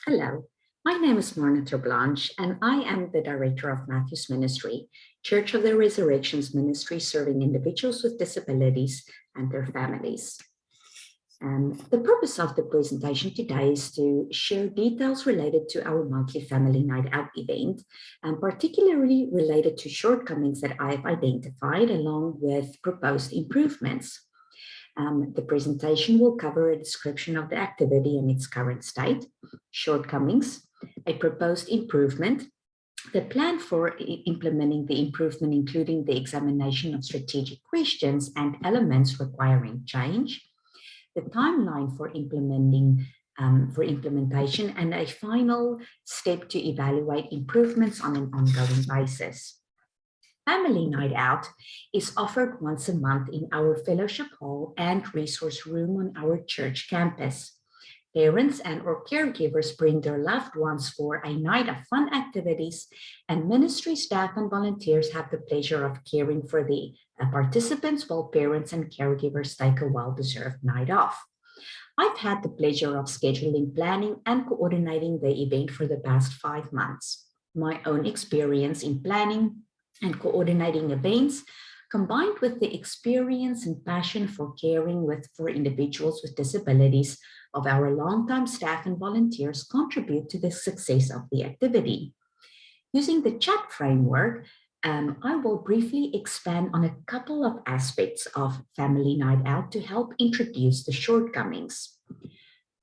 Hello, my name is Marna Terblanche, and I am the director of Matthew's Ministry, Church of the Resurrection's ministry serving individuals with disabilities and their families. The purpose of the presentation today is to share details related to our monthly Family Night Out event, and particularly related to shortcomings that I've identified along with proposed improvements. The presentation will cover a description of the activity and its current state, shortcomings, a proposed improvement, the plan for implementing the improvement, including the examination of strategic questions and elements requiring change, the timeline for implementation, and a final step to evaluate improvements on an ongoing basis. Family Night Out is offered once a month in our fellowship hall and resource room on our church campus. Parents and or caregivers bring their loved ones for a night of fun activities, and ministry staff and volunteers have the pleasure of caring for the participants while parents and caregivers take a well-deserved night off. I've had the pleasure of scheduling, planning, and coordinating the event for the past 5 months. My own experience in planning and coordinating events, combined with the experience and passion for caring for individuals with disabilities of our longtime staff and volunteers, contribute to the success of the activity. Using the chat framework, I will briefly expand on a couple of aspects of Family Night Out to help introduce the shortcomings.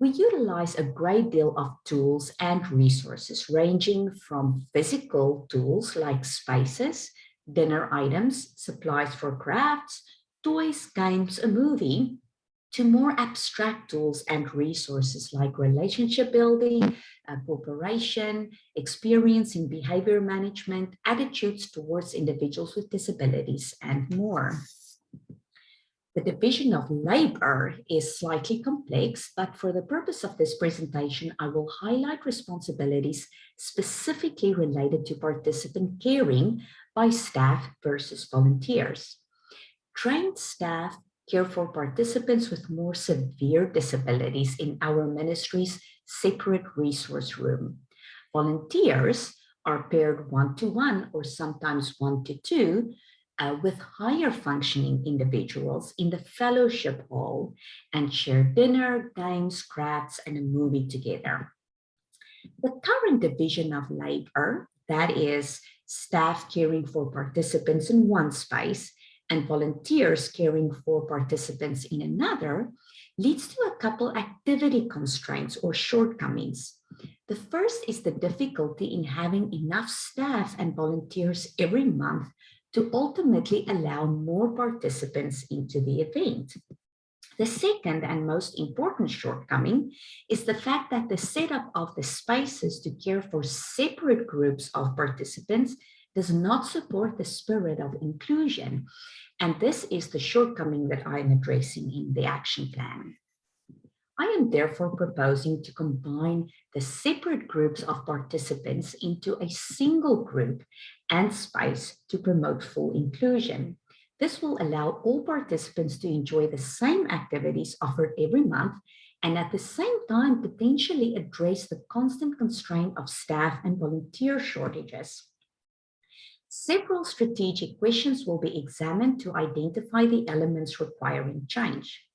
We utilize a great deal of tools and resources, ranging from physical tools like spaces, dinner items, supplies for crafts, toys, games, a movie, to more abstract tools and resources like relationship building, cooperation, experience in behavior management, attitudes towards individuals with disabilities, and more. The division of labor is slightly complex, but for the purpose of this presentation, I will highlight responsibilities specifically related to participant caring by staff versus volunteers. Trained staff care for participants with more severe disabilities in our ministry's separate resource room. Volunteers are paired one-to-one or sometimes one-to-two with higher functioning individuals in the fellowship hall and share dinner, games, crafts, and a movie together. The current division of labor, that is, staff caring for participants in one space and volunteers caring for participants in another, leads to a couple activity constraints or shortcomings. The first is the difficulty in having enough staff and volunteers every month to ultimately allow more participants into the event. The second and most important shortcoming is the fact that the setup of the spaces to care for separate groups of participants does not support the spirit of inclusion. And this is the shortcoming that I'm addressing in the action plan. I am therefore proposing to combine the separate groups of participants into a single group and space to promote full inclusion. This will allow all participants to enjoy the same activities offered every month and at the same time potentially address the constant constraint of staff and volunteer shortages. Several strategic questions will be examined to identify the elements requiring change.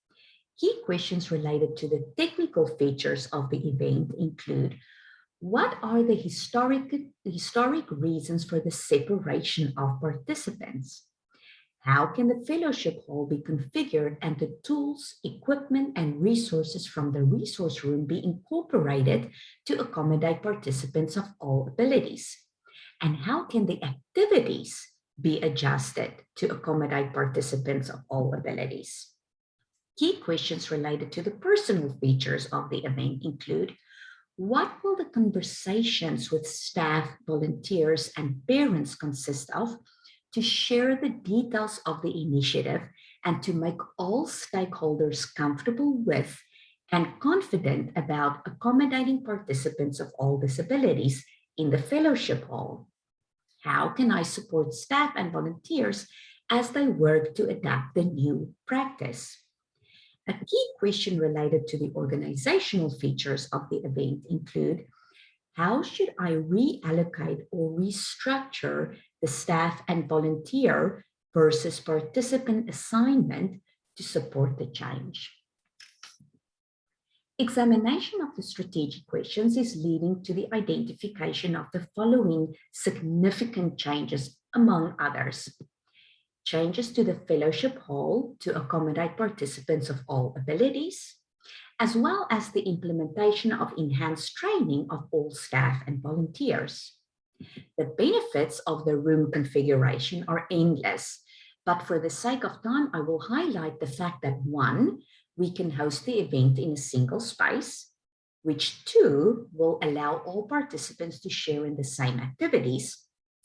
Key questions related to the technical features of the event include: what are the historic reasons for the separation of participants? How can the fellowship hall be configured and the tools, equipment, and resources from the resource room be incorporated to accommodate participants of all abilities? And how can the activities be adjusted to accommodate participants of all abilities? Key questions related to the personal features of the event include: what will the conversations with staff, volunteers, and parents consist of to share the details of the initiative and to make all stakeholders comfortable with and confident about accommodating participants of all disabilities in the fellowship hall? How can I support staff and volunteers as they work to adapt the new practice? A key question related to the organizational features of the event include: how should I reallocate or restructure the staff and volunteer versus participant assignment to support the change? Examination of the strategic questions is leading to the identification of the following significant changes, among others: changes to the fellowship hall to accommodate participants of all abilities, as well as the implementation of enhanced training of all staff and volunteers. The benefits of the room configuration are endless, but for the sake of time, I will highlight the fact that one, we can host the event in a single space, which two, will allow all participants to share in the same activities,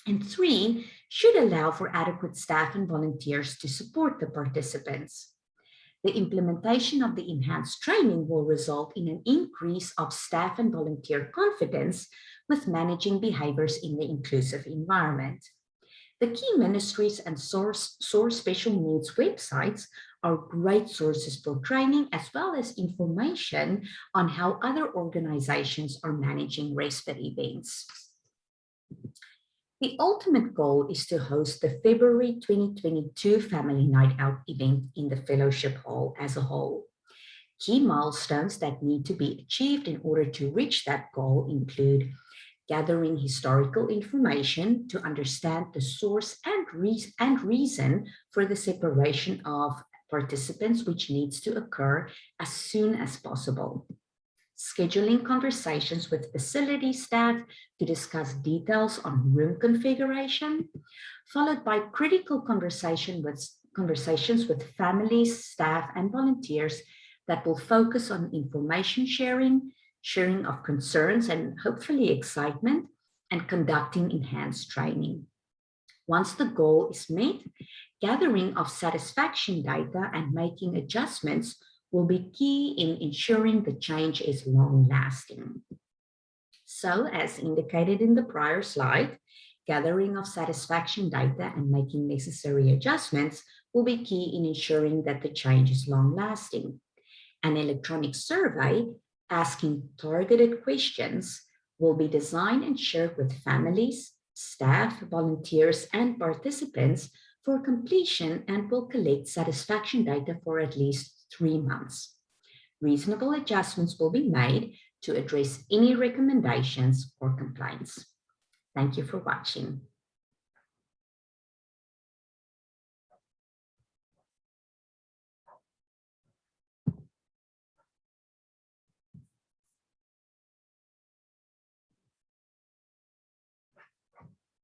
and three, should allow for adequate staff and volunteers to support the participants. The implementation of the enhanced training will result in an increase of staff and volunteer confidence with managing behaviors in the inclusive environment. The key ministries and source special needs websites are great sources for training, as well as information on how other organizations are managing respite events. The ultimate goal is to host the February 2022 Family Night Out event in the Fellowship Hall as a whole. Key milestones that need to be achieved in order to reach that goal include gathering historical information to understand the source and reason for the separation of participants, which needs to occur as soon as possible. Scheduling conversations with facility staff to discuss details on room configuration, followed by critical conversations with families, staff, and volunteers that will focus on information sharing, sharing of concerns, and hopefully excitement, and conducting enhanced training. Once the goal is met, gathering of satisfaction data and making adjustments will be key in ensuring the change is long-lasting. So, as indicated in the prior slide, gathering of satisfaction data and making necessary adjustments will be key in ensuring that the change is long-lasting. An electronic survey asking targeted questions will be designed and shared with families, staff, volunteers, and participants for completion and will collect satisfaction data for at least 3 months. Reasonable adjustments will be made to address any recommendations or complaints. Thank you for watching.